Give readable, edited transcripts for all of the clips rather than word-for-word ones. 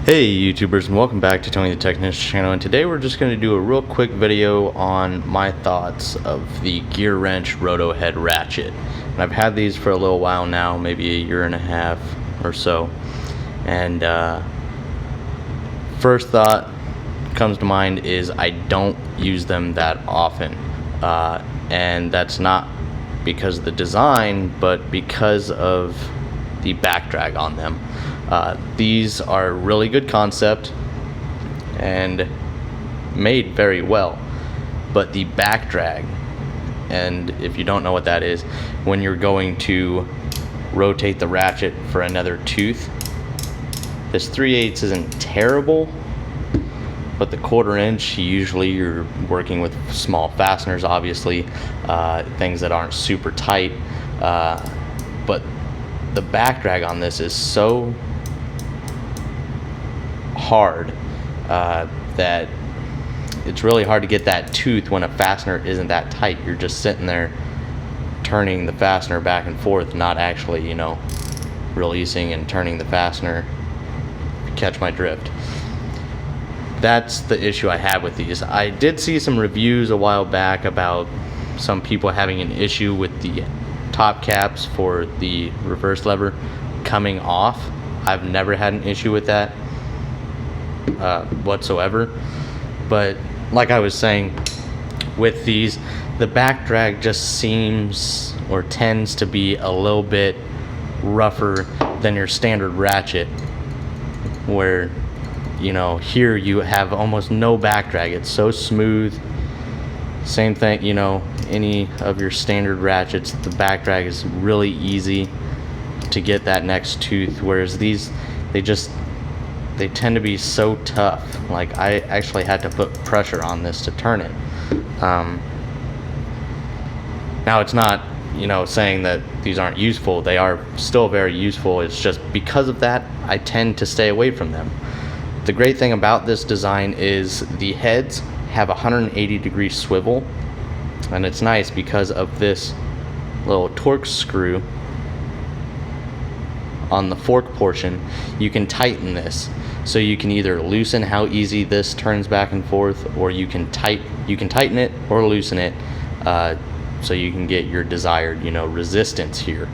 Hey YouTubers, and welcome back to Tony the Technician channel, and today we're just going to do a real quick video on my thoughts of the Gearwrench Roto head ratchet. And I've had these for a little while now, maybe a year and a half or so, and first thought comes to mind is I don't use them that often, and that's not because of the design, but because of the back drag on them. These are a really good concept and made very well, but the back drag, and if you don't know what that is, when you're going to rotate the ratchet for another tooth, this 3/8 isn't terrible, but the 1/4 inch, usually you're working with small fasteners, obviously, things that aren't super tight, but the back drag on this is so hard that it's really hard to get that tooth when a fastener isn't that tight. You're just sitting there turning the fastener back and forth, not actually, releasing and turning the fastener. Catch my drift. That's the issue I have with these. I did see some reviews a while back about some people having an issue with the top caps for the reverse lever coming off. I've never had an issue with that whatsoever, but like I was saying, with these, the back drag just seems or tends to be a little bit rougher than your standard ratchet, where here you have almost no back drag. It's so smooth. Same thing, any of your standard ratchets, the back drag is really easy to get that next tooth, whereas these, they tend to be so tough. Like, I actually had to put pressure on this to turn it. Now, it's not saying that these aren't useful. They are still very useful. It's just because of that, I tend to stay away from them. The great thing about this design is the heads have a 180-degree swivel, and it's nice because of this little torque screw on the fork portion. You can tighten this, so you can either loosen how easy this turns back and forth, or you can tighten it or loosen it, so you can get your desired resistance here.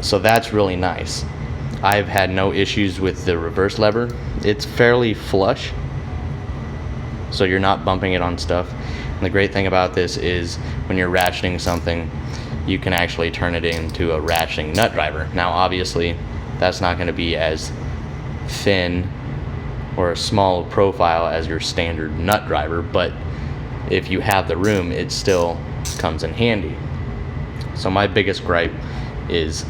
So that's really nice. I've had no issues with the reverse lever. It's fairly flush, so you're not bumping it on stuff. And the great thing about this is when you're ratcheting something, you can actually turn it into a ratcheting nut driver. Now, obviously, that's not going to be as thin or a small profile as your standard nut driver, but if you have the room, it still comes in handy. So my biggest gripe is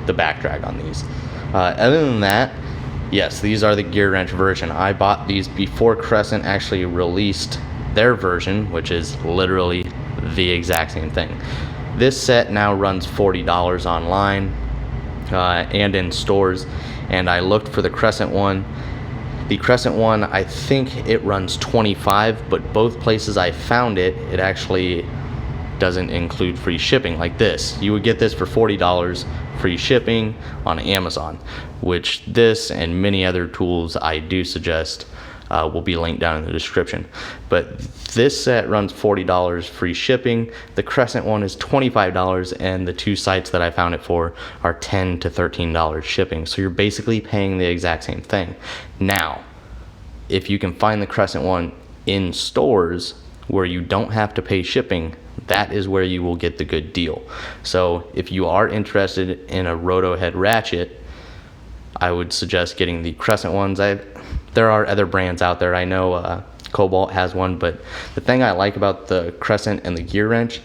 the back drag on these. Other than that, yes, these are the Gearwrench version. I bought these before Crescent actually released their version, which is literally the exact same thing. This set now runs $40 online and in stores, and I looked for the Crescent one. The Crescent one, I think it runs $25, but both places I found it, it actually doesn't include free shipping like this. You would get this for $40 free shipping on Amazon, which this and many other tools I do suggest will be linked down in the description. But this set runs $40 free shipping. The Crescent one is $25, and the two sites that I found it for are $10 to $13 shipping. So you're basically paying the exact same thing. Now, if you can find the Crescent one in stores where you don't have to pay shipping, that is where you will get the good deal. So if you are interested in a roto head ratchet, I would suggest getting the Crescent ones. There are other brands out there. I know Cobalt has one, but the thing I like about the Crescent and the Gearwrench,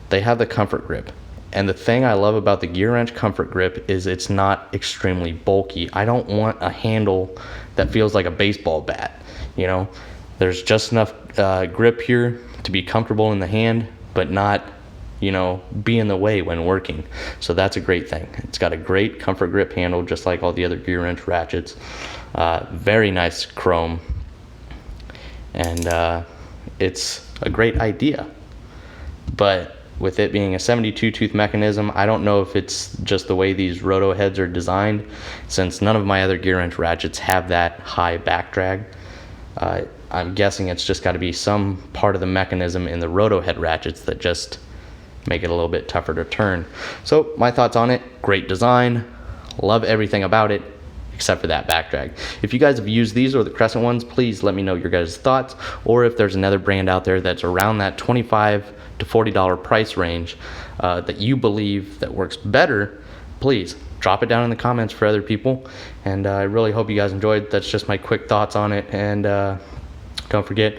they have the comfort grip. And the thing I love about the Gearwrench comfort grip is it's not extremely bulky. I don't want a handle that feels like a baseball bat. There's just enough grip here to be comfortable in the hand, but not be in the way when working. So that's a great thing. It's got a great comfort grip handle, just like all the other Gearwrench ratchets. Very nice chrome, and it's a great idea. But with it being a 72 tooth mechanism, I don't know if it's just the way these roto heads are designed, since none of my other Gearwrench ratchets have that high back drag. I'm guessing it's just got to be some part of the mechanism in the roto head ratchets that just make it a little bit tougher to turn. So my thoughts on it: great design, love everything about it except for that back drag. If you guys have used these or the Crescent ones, please let me know your guys' thoughts, or if there's another brand out there that's around that $25 to $40 price range that you believe that works better, please drop it down in the comments for other people. And I really hope you guys enjoyed. That's just my quick thoughts on it. And don't forget,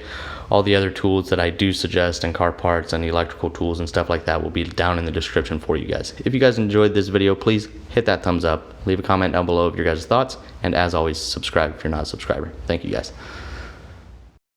all the other tools that I do suggest and car parts and electrical tools and stuff like that will be down in the description for you guys. If you guys enjoyed this video, please hit that thumbs up, leave a comment down below of your guys' thoughts, and as always, subscribe if you're not a subscriber. Thank you guys.